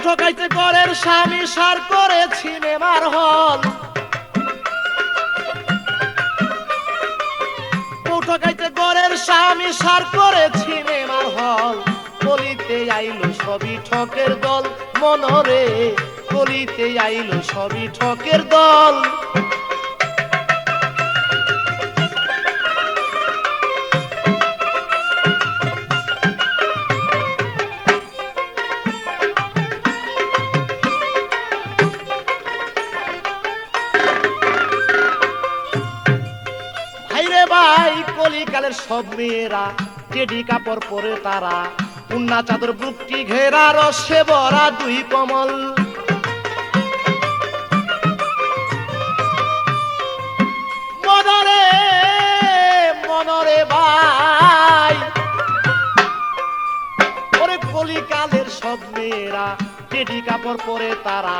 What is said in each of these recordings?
ঠকাইছে ঘরের স্বামী সার করে সিনেমার হল, ঠকাইছে ঘরের স্বামী সার করে সিনেমার হল, কলিতে আইলো সবই ঠকের দল মনরে, কলিতে আইলো সবই ঠকের দল। ভাই কলিকালের সব মেয়েরা টেডি কাপড় পরে তারা, উন্না চাদর বুকটি ঘেরা রসে ভরা দুই কমল, মনরে মনরে ভাই ওরে কলিকালের সব মেয়েরা টেডি কাপড় পরে তারা,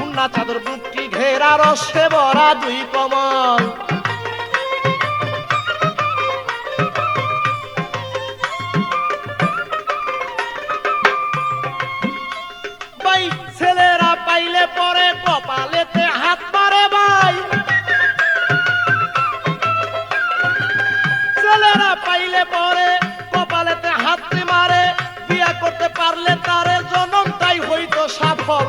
উন্না চাদর বুকটি ঘেরা রসে ভরা দুই কমল। ছেলেরা পাইলে পরে কপালেতে হাত মারে ভাই, ছেলেরা পাইলে পরে কপালেতে হাত মারে, বিয়ে করতে পারলে তারে জনম তাই হইতো সফল,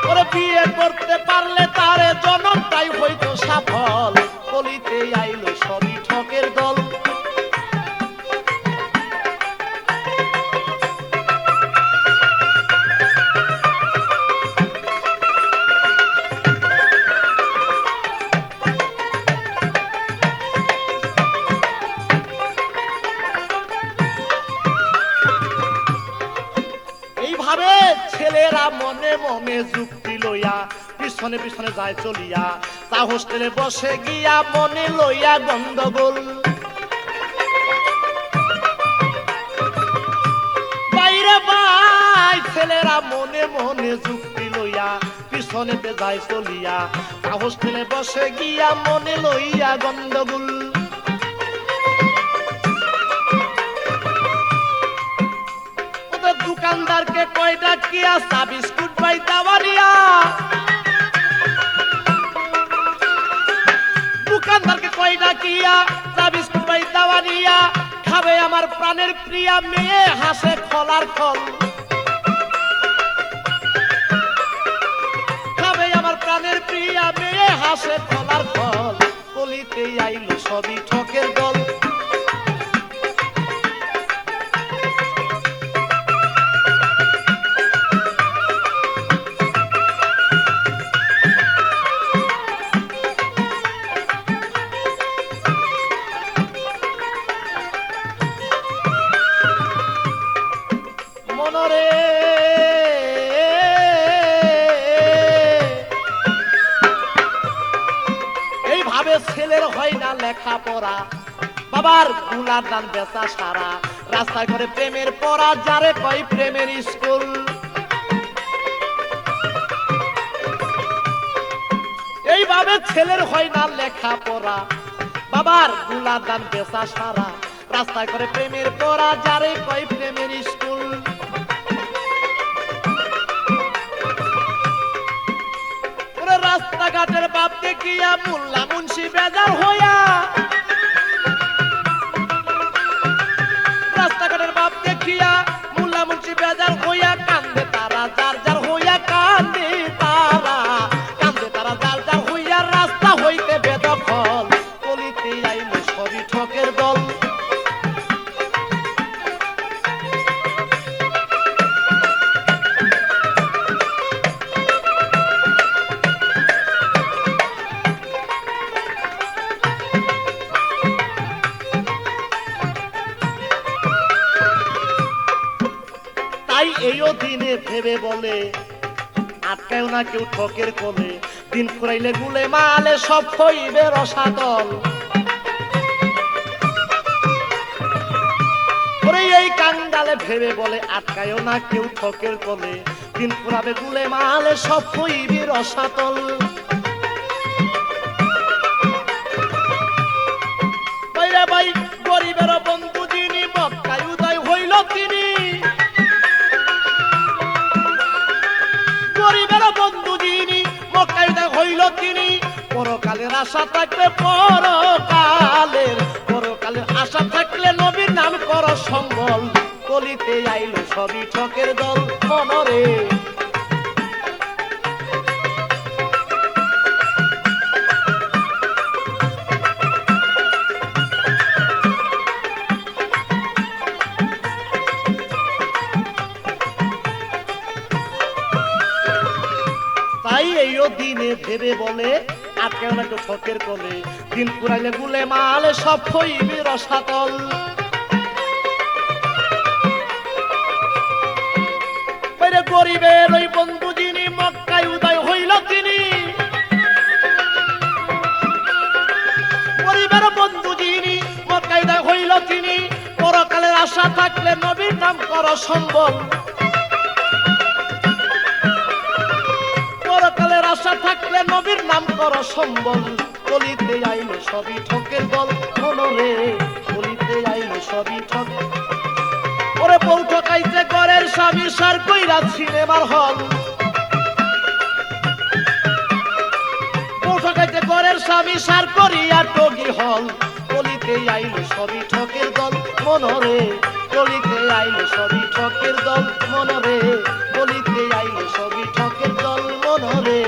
ওরে বিয়ে করতে পারলে তারে জনম তাই হইতো সফল, কলিতে আইলো সবই ঠকের দল। এইভাবে ছেলেরা মনে মনে যুক্তি লইয়া পিছনে পিছনে যায় চলিয়া, তা হোস্টেলে বসে গিয়া মনে লইয়া গন্ডগোল, বাইরে ভাই ছেলেরা মনে মনে যুক্তি লইয়া পিছনেতে যায় চলিয়া, তা হোস্টেলে বসে গিয়া মনে লইয়া গন্ডগোল। দোকানদারকে কয়টা কিয়া চা বিস্কুট পাই দাওয়ানিয়া, দোকানদারকে কয়টা কিয়া চা বিস্কুট পাই দাওয়ানিয়া, খাবে আমার প্রাণের প্রিয়া মেয়ে হাসে খলার খল, খাবে আমার প্রাণের প্রিয়া মেয়ে হাসে খলার খল, কলিতে আইলো সবই ঠকের দল। মনরে এইভাবে ছেলের হয় না লেখাপড়া, বাবার গুলার দান বেচা সারা, রাস্তায় ঘরে প্রেমের পড়া যারে কয় প্রেমের স্কুল, এইভাবে ছেলের হয় না লেখাপড়া, বাবার গুলার দান বেচা সারা, রাস্তায় করে প্রেমের পড়া যারে কয় প্রেমের স্কুল। রাস্তাঘাটের বাপ দেখিয়া মোল্লা মুন্সি বেজার হইয়া, রাস্তাঘাটের বাপ দেখিয়া মোল্লা মুন্সি বেজার হইয়া, কান্দে তারা যার যার হইয়া, কান্দে তারা যার যার হইয়া, রাস্তা হইতে বেদখল, কলিতে আইলো সবই ঠকের দল। তাই এইও দিনে ভেবে বলে আটকায়ও না কেউ ঠকের কোলে, দিন ফুরাইলে গুলে মালে সব হইবে রসাতল, ওরে এই কাঙ্গালে ভেবে বলে আটকায়ও না কেউ ঠকের কোলে, দিন ফুরাবে গুলে মালে সব হইবে রসাতল। ভাই গরিবের বন্ধু যিনি মক্কায় উদয় হইল তিনি, আশা থাকলে পরকালের আশা থাকলে নবীর নাম করো সম্বল কলিতে আইলো সবই ঠকের দল মনরে তাই এইও দিনে ভেবে বলে আটকে না তো ঠকের কোলে দিন পুরাইলে গুলে মালে সব হইবে রসাতল বাইরে গরিবের ওই বন্ধু যিনি মক্কায় উদয় হইল তিনি গরিবের বন্ধু যিনি মক্কায় উদয় হইল তিনি পরকালের আশা থাকলে নবীর নাম কর সম্বল পরকালের আশা থাকলে নবীর নাম কর সম্বল কলিতে আইলো সবই ঠকের দল মনরে কলিতে আইলো সবই ঠক ওরে বউ ঠকাইছে ঘরের স্বামী সার কইরা সিনেমার হল বউ ঠকাইছে ঘরের স্বামী সার করিয়া টগি হল কলিতে আইলো সবই ঠকের দল মনরে কলিতে আইলো সবই ঠকের দল মনরে কলিতে আইলো সবই ঠকের দল মনরে